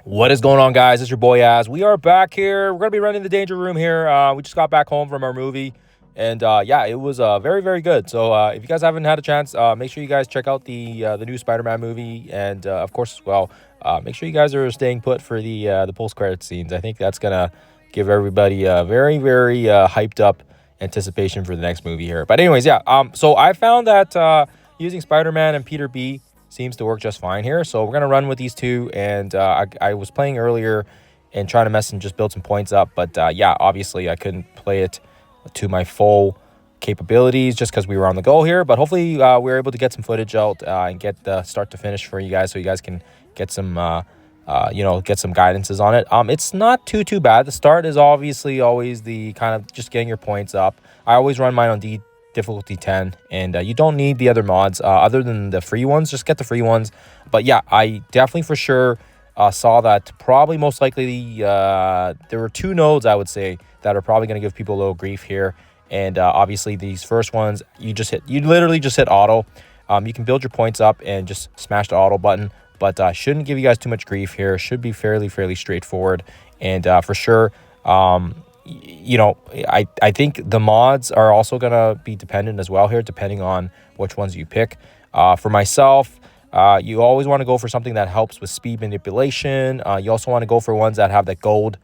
What is going on, guys? It's your boy Az. We are back here. We're gonna be running the Danger Room here. We just got back home from our movie, and yeah, it was very, very good. So if you guys haven't had a chance, make sure you guys check out the new Spider-Man movie, and of course, as well, make sure you guys are staying put for the post-credit scenes. I think that's gonna give everybody a very, very hyped up anticipation for the next movie here. But anyways, yeah. So I found that using Spider-Man and Peter B seems to work just fine here. So we're going to run with these two. And I was playing earlier and trying to mess and just build some points up. But yeah, obviously I couldn't play it to my full capabilities just because we were on the go here. But hopefully we were able to get some footage out and get the start to finish for you guys so you guys can get some, get some guidances on it. It's not too bad. The start is obviously always the kind of just getting your points up. I always run mine on difficulty 10, and you don't need the other mods other than the free ones. Just get the free ones. But yeah, I definitely for sure saw that probably most likely there were two nodes, I would say, that are probably going to give people a little grief here. And obviously these first ones, you literally just hit auto. You can build your points up and just smash the auto button, but shouldn't give you guys too much grief here. Should be fairly straightforward. And for sure, I think the mods are also going to be dependent as well here, depending on which ones you pick. For myself, you always want to go for something that helps with speed manipulation. You also want to go for ones that have that gold.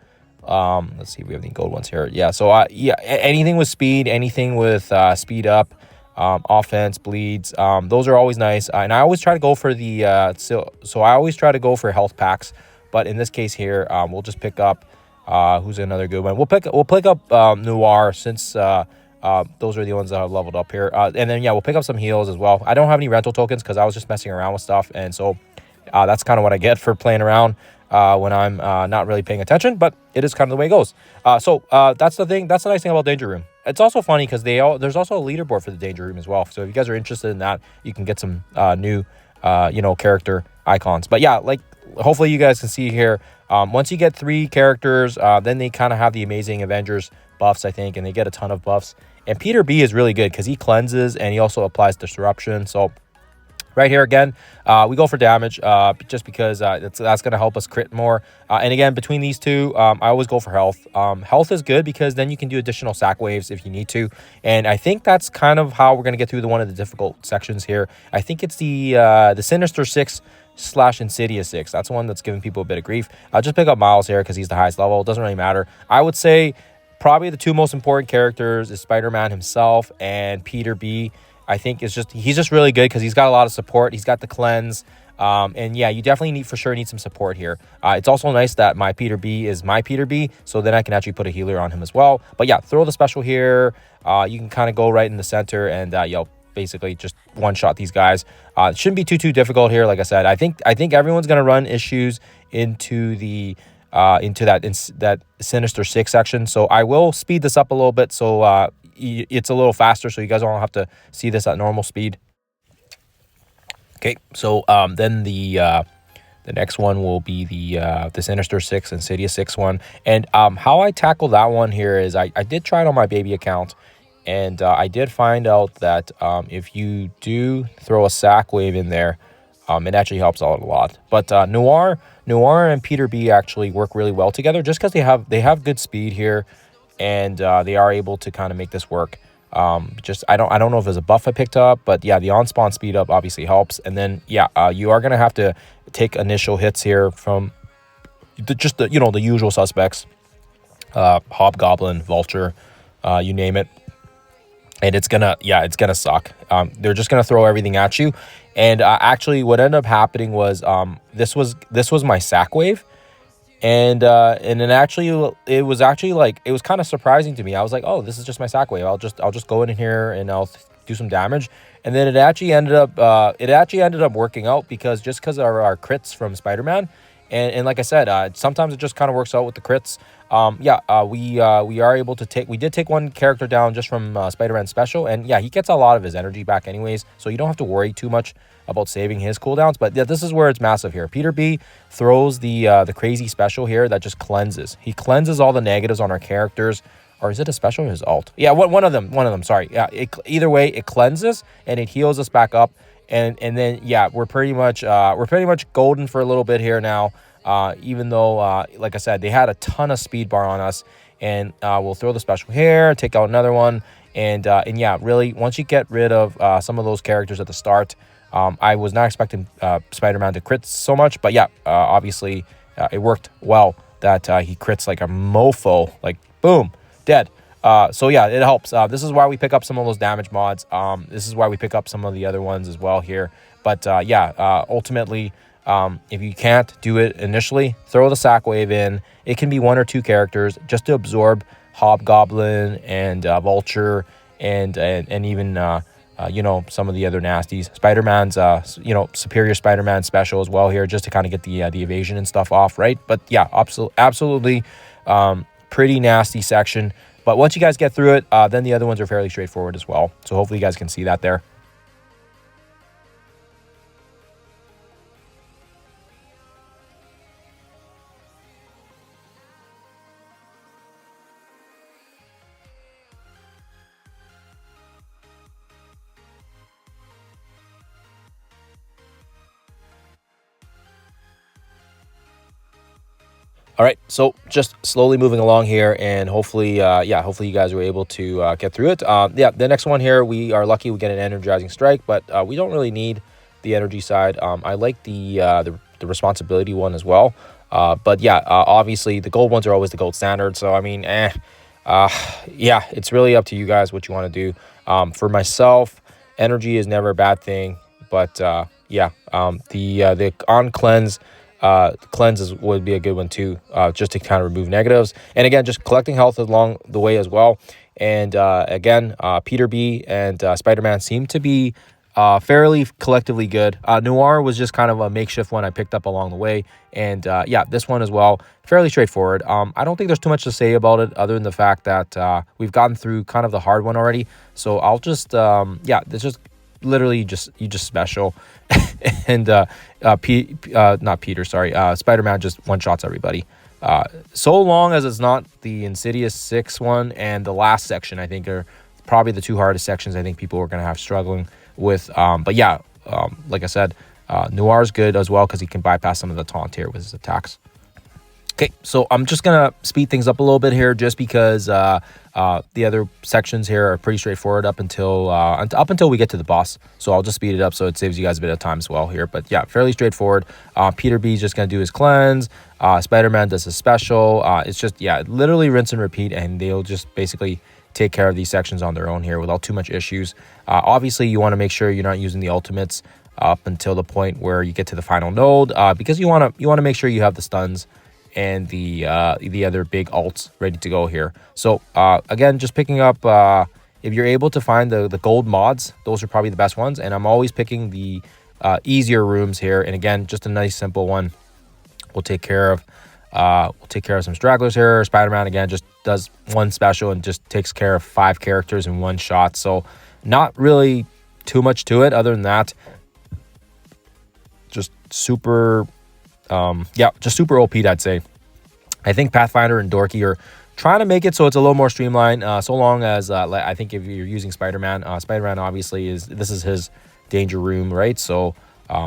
Let's see if we have any gold ones here. Yeah, so anything with speed, anything with speed up, offense, bleeds, those are always nice. And I always try to go for the so I always try to go for health packs. But in this case here, we'll just pick up who's another good one. We'll pick up Noir, since those are the ones that have leveled up here. And then yeah, we'll pick up some heals as well. I don't have any rental tokens because I was just messing around with stuff, and so that's kind of what I get for playing around when I'm not really paying attention. But it is kind of the way it goes. So that's the thing. That's the nice thing about Danger Room. It's also funny because there's also a leaderboard for the Danger Room as well. So if you guys are interested in that, you can get some new character icons. But yeah, like hopefully you guys can see here. Once you get 3 characters, then they kind of have the Amazing Avengers buffs, I think, and they get a ton of buffs. And Peter B is really good because he cleanses and he also applies disruption. So right here again, we go for damage just because that's going to help us crit more. And again, between these two, I always go for health. Health is good because then you can do additional sack waves if you need to. And I think that's kind of how we're going to get through one of the difficult sections here. I think it's the Sinister 6 / Insidious 6. That's the one that's giving people a bit of grief. I'll just pick up Miles here because he's the highest level. It doesn't really matter. I would say probably the 2 most important characters is Spider-Man himself and Peter B. I think he's just really good because he's got a lot of support. He's got the cleanse. And yeah, you definitely need some support here. It's also nice that my Peter B is my Peter B, so then I can actually put a healer on him as well. But yeah, throw the special here. You can kind of go right in the center and basically just one-shot these guys. It shouldn't be too difficult here. Like I said, I think everyone's gonna run issues into the that Sinister 6 section. So I will speed this up a little bit so it's a little faster, so you guys don't have to see this at normal speed. Okay, so then the next one will be the Sinister 6 and Insidious 6 one. And how I tackle that one here is I did try it on my baby account. And I did find out that if you do throw a sack wave in there, it actually helps out a lot. But Noir and Peter B actually work really well together just because they have good speed here, and they are able to kind of make this work. I don't know if there's a buff I picked up, but yeah, the on-spawn speed up obviously helps. And then yeah, you are gonna have to take initial hits here from the usual suspects, Hobgoblin, Vulture, you name it. And it's gonna suck. They're just gonna throw everything at you. And actually, what ended up happening was this was my sack wave, and then actually it was kind of surprising to me. I was like, oh, this is just my sack wave. I'll just go in here and I'll do some damage. And then it actually ended up working out because of our crits from Spider-Man. And like I said, sometimes it just kind of works out with the crits. We are able to we did take one character down just from Spider-Man Special, and yeah, he gets a lot of his energy back anyways, so you don't have to worry too much about saving his cooldowns. But yeah, this is where it's massive here. Peter B throws the crazy special here that just cleanses. He cleanses all the negatives on our characters. Or is it a special or his alt? Yeah, one of them. Sorry. Yeah, either way, it cleanses and it heals us back up. And then yeah, we're pretty much golden for a little bit here now. even though, like I said, they had a ton of speed bar on us. And we'll throw the special here, take out another one. And yeah, really, once you get rid of some of those characters at the start, I was not expecting Spider-Man to crit so much. But yeah, obviously, it worked well that he crits like a mofo, like boom, dead. So yeah, it helps. This is why we pick up some of those damage mods. This is why we pick up some of the other ones as well here. But yeah, ultimately, if you can't do it initially, throw the sack wave in. It can be 1 or 2 characters just to absorb Hobgoblin and Vulture and even you know, some of the other nasties. Spider-Man's you know, Superior Spider-Man special as well here, just to kind of get the evasion and stuff off, right? But yeah, absolutely pretty nasty section. But once you guys get through it, then the other ones are fairly straightforward as well. So hopefully you guys can see that there. All right, so just slowly moving along here, and hopefully, yeah, hopefully you guys were able to get through it. Yeah, the next one here, we are lucky we get an energizing strike, but we don't really need the energy side. I like the responsibility one as well. But yeah, obviously the gold ones are always the gold standard. So I mean, yeah, it's really up to you guys what you want to do. For myself, energy is never a bad thing, but yeah, the on cleanse. Cleanses would be a good one too, just to kind of remove negatives. And again, just collecting health along the way as well. And again, Peter B and Spider-Man seem to be fairly collectively good. Noir was just kind of a makeshift one I picked up along the way. And yeah, this one as well, fairly straightforward. I don't think there's too much to say about it other than the fact that we've gotten through kind of the hard one already. So I'll just, yeah, this just literally you just special. And not Peter, sorry, Spider-Man just one-shots everybody. So long as it's not the Insidious 6 one and the last section, I think are probably the 2 hardest sections I think people are going to have struggling with. But yeah, like I said, Noir's good as well because he can bypass some of the taunt here with his attacks. Okay, so I'm just going to speed things up a little bit here just because the other sections here are pretty straightforward up until we get to the boss. So I'll just speed it up so it saves you guys a bit of time as well here. But yeah, fairly straightforward. Peter B is just going to do his cleanse. Spider-Man does his special. It's just, yeah, literally rinse and repeat, and they'll just basically take care of these sections on their own here without too much issues. Obviously, you want to make sure you're not using the ultimates up until the point where you get to the final node because you want to make sure you have the stuns and the other big ults ready to go here. So again, just picking up, if you're able to find the gold mods, those are probably the best ones. And I'm always picking the easier rooms here. And again, just a nice simple one. We'll take care of some stragglers here. Spider-Man again just does one special and just takes care of 5 characters in one shot. So not really too much to it other than that. Just super yeah, just super OP'd, I'd say. I think Pathfinder and Dorky are trying to make it so it's a little more streamlined, so long as I think if you're using Spider-Man, Spider-Man obviously this is his danger room, right? So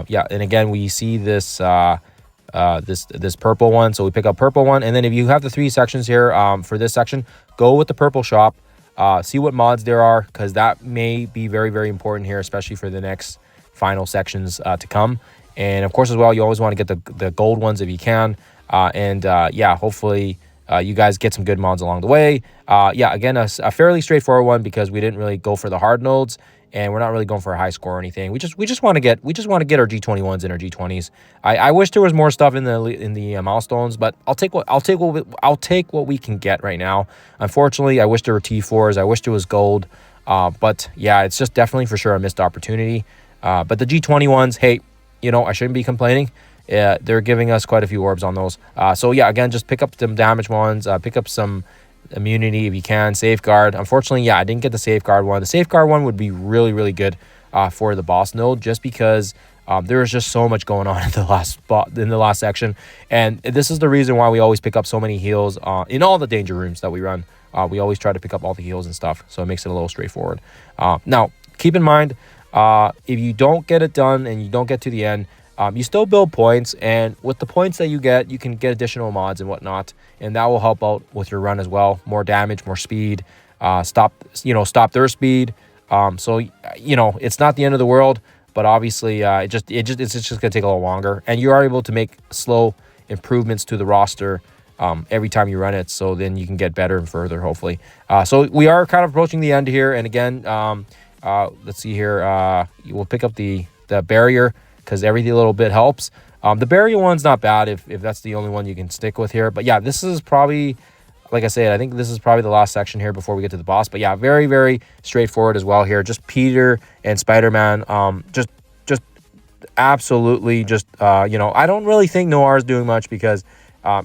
yeah, and again we see this this purple one, so we pick up purple one, and then if you have the 3 sections here for this section, go with the purple shop, see what mods there are, because that may be very, very important here, especially for the next final sections to come. And of course, as well, you always want to get the gold ones if you can. Yeah, hopefully you guys get some good mods along the way. Yeah, again, a fairly straightforward one because we didn't really go for the hard nodes, and we're not really going for a high score or anything. We just want to get our G21s and our G20s. I wish there was more stuff in the milestones, but I'll take what we can get right now. Unfortunately, I wish there were T4s. I wish there was gold. But yeah, it's just definitely for sure a missed opportunity. But the G21s, hey, you know, I shouldn't be complaining. They're giving us quite a few orbs on those. So yeah, again, just pick up some damage ones. Pick up some immunity if you can. Safeguard. Unfortunately, yeah, I didn't get the safeguard one. The safeguard one would be really, really good for the boss node, just because there is just so much going on in the last section. And this is the reason why we always pick up so many heals in all the danger rooms that we run. We always try to pick up all the heals and stuff, so it makes it a little straightforward. Now, keep in mind, if you don't get it done and you don't get to the end, you still build points, and with the points that you can get additional mods and whatnot, and that will help out with your run as well. More damage, more speed, stop their speed. So it's not the end of the world, but obviously it's just gonna take a little longer, and you are able to make slow improvements to the roster every time you run it, so then you can get better and further, hopefully. So we are kind of approaching the end here, and again, let's see here. We'll pick up the barrier because every little bit helps. The barrier one's not bad if that's the only one you can stick with here. But yeah, this is probably, like I said, I think this is probably the last section here before we get to the boss. But yeah, very, very straightforward as well here. Just Peter and Spider-Man. Just absolutely just, I don't really think Noir's doing much because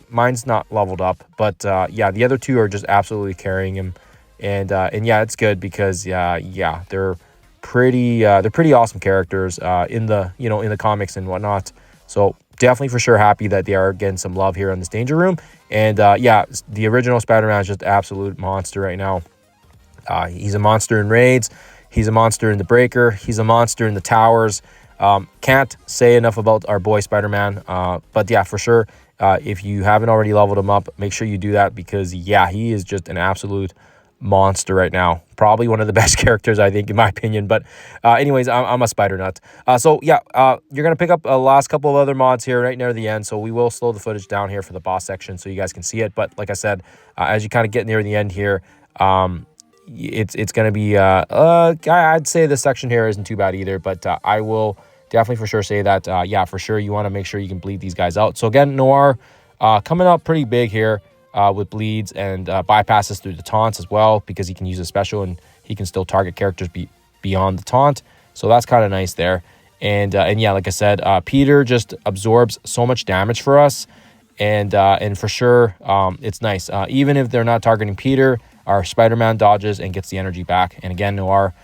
mine's not leveled up. But yeah, the other two are just absolutely carrying him. And yeah, it's good because they're pretty awesome characters in the comics and whatnot. So definitely for sure happy that they are getting some love here in this Danger Room. And yeah, the original Spider-Man is just an absolute monster right now. He's a monster in raids. He's a monster in the Breaker. He's a monster in the towers. Can't say enough about our boy Spider-Man. But yeah, for sure, if you haven't already leveled him up, make sure you do that because yeah, he is just an absolute monster right now. Probably one of the best characters, I think, in my opinion. But anyways, I'm a spider nut. So yeah, you're gonna pick up a last couple of other mods here right near the end. So we will slow the footage down here for the boss section so you guys can see it. But like I said, as you kind of get near the end here, it's gonna be I'd say this section here isn't too bad either. But I will definitely for sure say that yeah, for sure you want to make sure you can bleed these guys out. So again, Noir coming up pretty big here. With bleeds and bypasses through the taunts as well, because he can use a special and he can still target characters beyond the taunt. So that's kind of nice there. And yeah, like I said, Peter just absorbs so much damage for us, and for sure, it's nice. Even if they're not targeting Peter, our Spider-Man dodges and gets the energy back. And again, Noir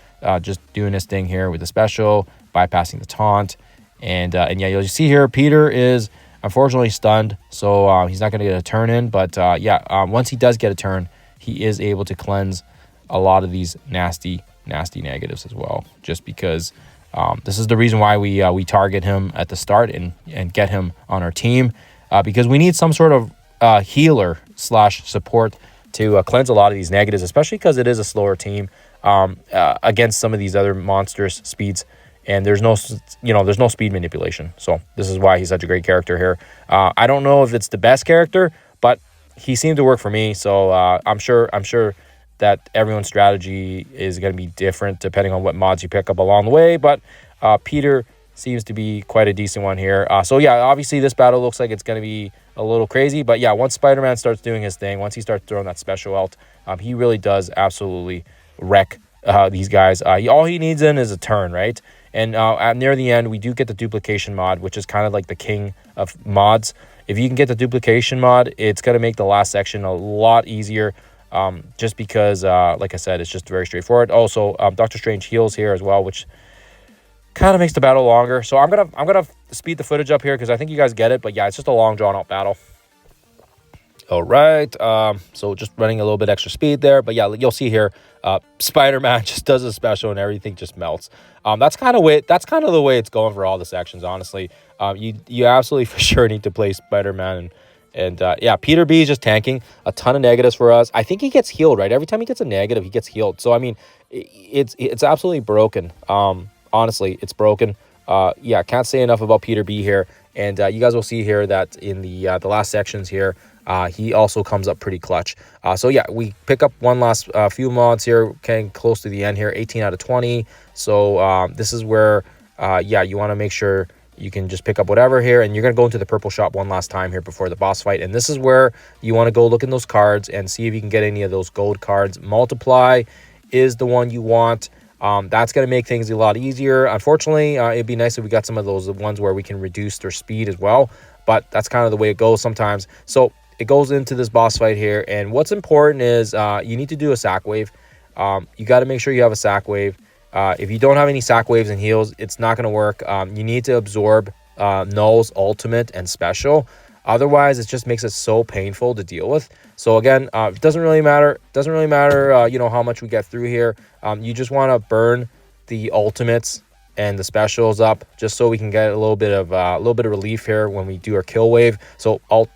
just doing his thing here with the special, bypassing the taunt, and yeah, you'll see here Peter is unfortunately stunned, so he's not going to get a turn in. But yeah, once he does get a turn, he is able to cleanse a lot of these nasty negatives as well. Just because this is the reason why we target him at the start and get him on our team, because we need some sort of healer / support to cleanse a lot of these negatives, especially because it is a slower team against some of these other monstrous speeds. And there's no speed manipulation. So this is why he's such a great character here. I don't know if it's the best character, but he seemed to work for me. So I'm sure that everyone's strategy is going to be different depending on what mods you pick up along the way. But Peter seems to be quite a decent one here. So yeah, obviously this battle looks like it's going to be a little crazy. But yeah, once Spider-Man starts doing his thing, once he starts throwing that special out, he really does absolutely wreck these guys. All he needs in is a turn, right? And near the end, we do get the duplication mod, which is kind of like the king of mods. If you can get the duplication mod, it's going to make the last section a lot easier, just because, like I said, it's just very straightforward. Also, Doctor Strange heals here as well, which kind of makes the battle longer. So I'm gonna speed the footage up here because I think you guys get it. But yeah, it's just a long, drawn-out battle. All right, so just running a little bit extra speed there, but yeah, you'll see here, Spider-Man just does a special and everything just melts. That's kind of the way it's going for all the sections, honestly. You absolutely for sure need to play Spider-Man, and yeah, Peter B is just tanking a ton of negatives for us. I think he gets healed, right? Every time he gets a negative, he gets healed. So I mean, it's absolutely broken. Honestly, it's broken. Yeah, can't say enough about Peter B here, and you guys will see here that in the last sections here. He also comes up pretty clutch. So yeah, we pick up one last few mods here, getting close to the end here, 18 out of 20. So this is where, yeah, you want to make sure you can just pick up whatever here, and you're going to go into the purple shop one last time here before the boss fight. And this is where you want to go look in those cards and see if you can get any of those gold cards. Multiply is the one you want. That's going to make things a lot easier. Unfortunately, it'd be nice if we got some of those ones where we can reduce their speed as well, but that's kind of the way it goes sometimes. So it goes into this boss fight here, and what's important is you need to do a sack wave. You got to make sure you have a sack wave. If you don't have any sack waves and heals, it's not going to work. You need to absorb Null's ultimate and special. Otherwise, it just makes it so painful to deal with. So again, it doesn't really matter. Doesn't really matter, how much we get through here. You just want to burn the ultimates and the specials up, just so we can get a little bit of relief here when we do our kill wave. So alt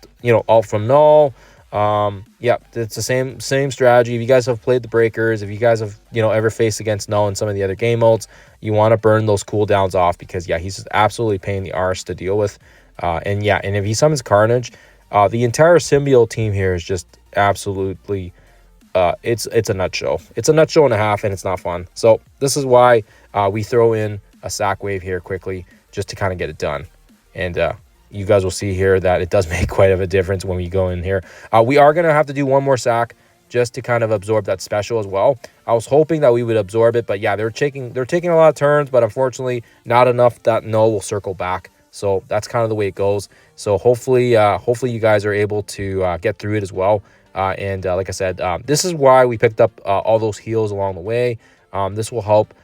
from null. Yeah, it's the same strategy. If you guys have played the breakers, if you guys have ever faced against null in some of the other game modes, you want to burn those cooldowns off, because yeah, he's just absolutely pain in the arse to deal with. And if he summons Carnage, the entire symbiote team here is just absolutely it's a nut show. It's a nut show and a half, and it's not fun. So this is why we throw in a sack wave here quickly, just to kind of get it done. And you guys will see here that it does make quite of a difference when we go in here. We are going to have to do one more sack just to kind of absorb that special as well. I was hoping that we would absorb it, but yeah, they're taking a lot of turns, but unfortunately not enough that null will circle back. So that's kind of the way it goes. So hopefully you guys are able to get through it as well. And like I said, this is why we picked up all those heals along the way. This will help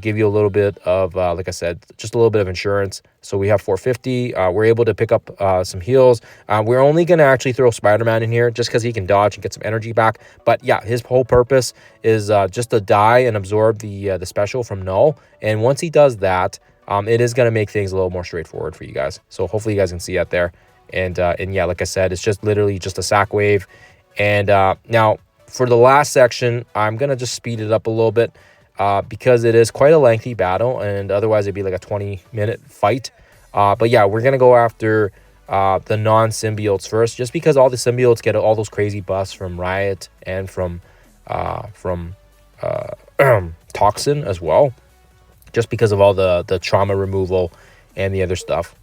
give you a little bit of, like I said, just a little bit of insurance. So we have 450. We're able to pick up some heals. We're only going to actually throw Spider-Man in here just because he can dodge and get some energy back. But yeah, his whole purpose is just to die and absorb the special from null. And once he does that, it is going to make things a little more straightforward for you guys. So hopefully you guys can see that there. And yeah, like I said, it's just literally just a sack wave. And now for the last section, I'm going to just speed it up a little bit because it is quite a lengthy battle, and otherwise it'd be like a 20-minute fight. But yeah, we're going to go after the non-symbiotes first, just because all the symbiotes get all those crazy buffs from Riot and from Toxin as well, just because of all the trauma removal and the other stuff.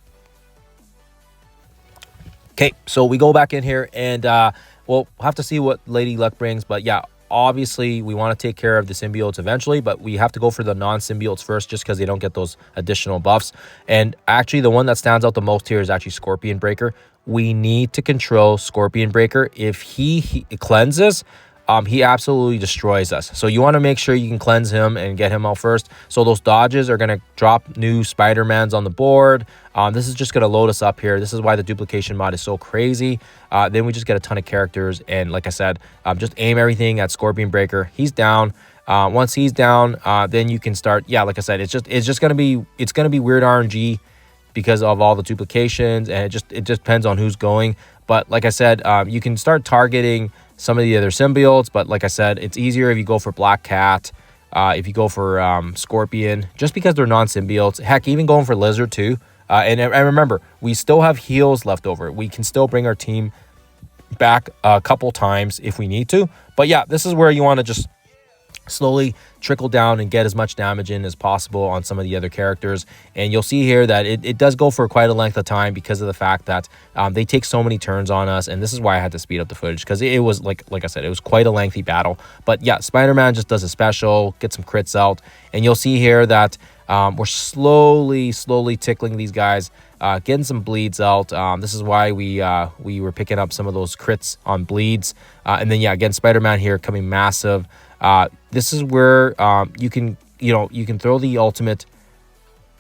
Okay, so we go back in here, and we'll have to see what Lady Luck brings. But yeah, obviously we want to take care of the symbiotes eventually, but we have to go for the non-symbiotes first, just because they don't get those additional buffs. And actually the one that stands out the most here is actually Scorpion Breaker. We need to control Scorpion Breaker. If he cleanses, he absolutely destroys us. So you want to make sure you can cleanse him and get him out first. So those dodges are going to drop new Spider-Mans on the board. This is just going to load us up here. This is why the duplication mod is so crazy. Then we just get a ton of characters. And like I said, just aim everything at Scorpion Breaker. He's down. Once he's down, then you can start. Yeah, like I said, it's just going to be weird RNG because of all the duplications, and it just depends on who's going. But like I said, you can start targeting some of the other symbiotes, but like I said, it's easier if you go for Black Cat, if you go for Scorpion, just because they're non-symbiotes. Heck, even going for Lizard too. And remember, we still have heals left over. We can still bring our team back a couple times if we need to. But yeah, this is where you want to just slowly trickle down and get as much damage in as possible on some of the other characters. And you'll see here that it does go for quite a length of time because of the fact that they take so many turns on us. And this is why I had to speed up the footage, because it was like I said, it was quite a lengthy battle. But yeah, Spider-Man just does a special, get some crits out, and you'll see here that we're slowly tickling these guys, getting some bleeds out. This is why we were picking up some of those crits on bleeds. And then yeah, again, Spider-Man here coming massive. This is where you can throw the ultimate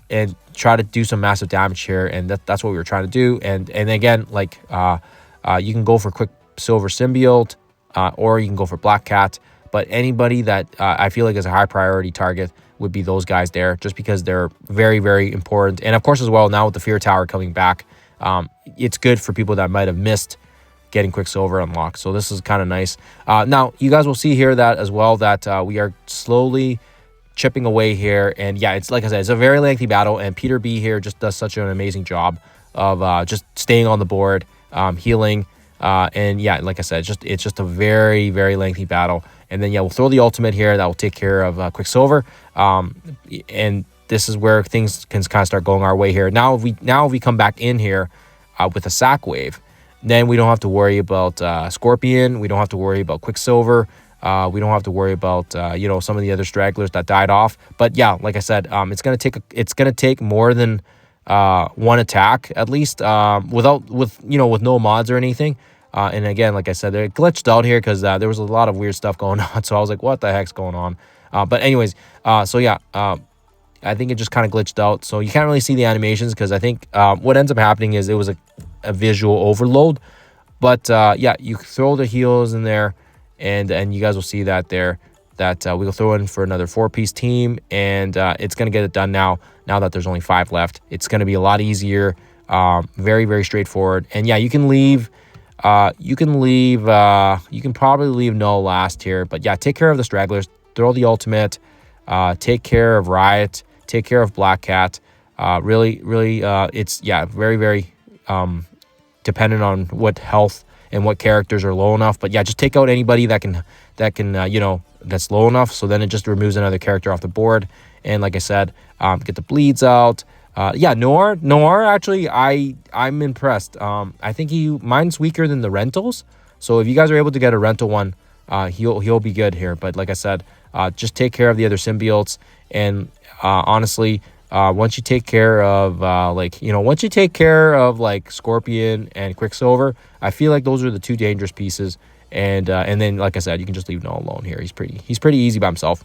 and try to do some massive damage here, and that's what we were trying to do. And again, like you can go for Quicksilver Symbiote, or you can go for Black Cat. But anybody that I feel like is a high priority target would be those guys there, just because they're very, very important. And of course, as well, now with the Fear Tower coming back, it's good for people that might have missed getting Quicksilver unlocked. So this is kind of nice. Now, you guys will see here that as well, that we are slowly chipping away here. And yeah, it's like I said, it's a very lengthy battle, and Peter B here just does such an amazing job of just staying on the board, healing. And yeah, like I said, it's just a very, very lengthy battle. And then yeah, we'll throw the ultimate here that will take care of Quicksilver. And this is where things can kind of start going our way here. Now if we come back in here with a sack wave, then we don't have to worry about Scorpion. We don't have to worry about Quicksilver. We don't have to worry about some of the other stragglers that died off. But yeah, like I said, it's gonna take more than one attack at least, with no mods or anything. And again, like I said, it glitched out here because there was a lot of weird stuff going on. So I was like, what the heck's going on? But anyways, so yeah, I think it just kind of glitched out. So you can't really see the animations because I think what ends up happening is it was a visual overload. But yeah, you throw the heals in there, and you guys will see that there. that we'll throw in for another 4-piece team, and it's going to get it done now that there's only 5 left. It's going to be a lot easier, very, very straightforward. And yeah, you can probably leave Null last here, but yeah, take care of the stragglers, throw the ultimate, take care of Riot, take care of Black Cat. Really, it's, yeah, very, very dependent on what health and what characters are low enough. But yeah, just take out anybody that can that's low enough, so then it just removes another character off the board. And like I said, get the bleeds out. Yeah, Noir actually, I'm impressed. I think mine's weaker than the rentals, so if you guys are able to get a rental one, he'll be good here. But like I said, just take care of the other symbiotes, and honestly, once you take care of like Scorpion and Quicksilver, I feel like those are the 2 dangerous pieces. And then, like I said, you can just leave Null alone here. He's pretty easy by himself.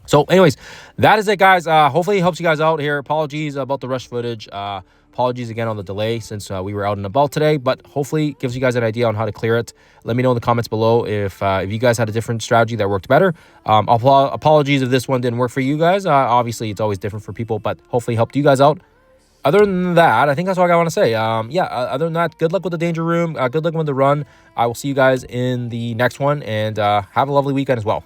So anyways, that is it, guys. Hopefully it helps you guys out here. Apologies about the rush footage. Apologies again on the delay since we were out and about today, but hopefully it gives you guys an idea on how to clear it. Let me know in the comments below if you guys had a different strategy that worked better. Apologies if this one didn't work for you guys. Obviously, it's always different for people, but hopefully it helped you guys out. Other than that, I think that's all I want to say. Other than that, good luck with the Danger Room. Good luck with the run. I will see you guys in the next one, and have a lovely weekend as well.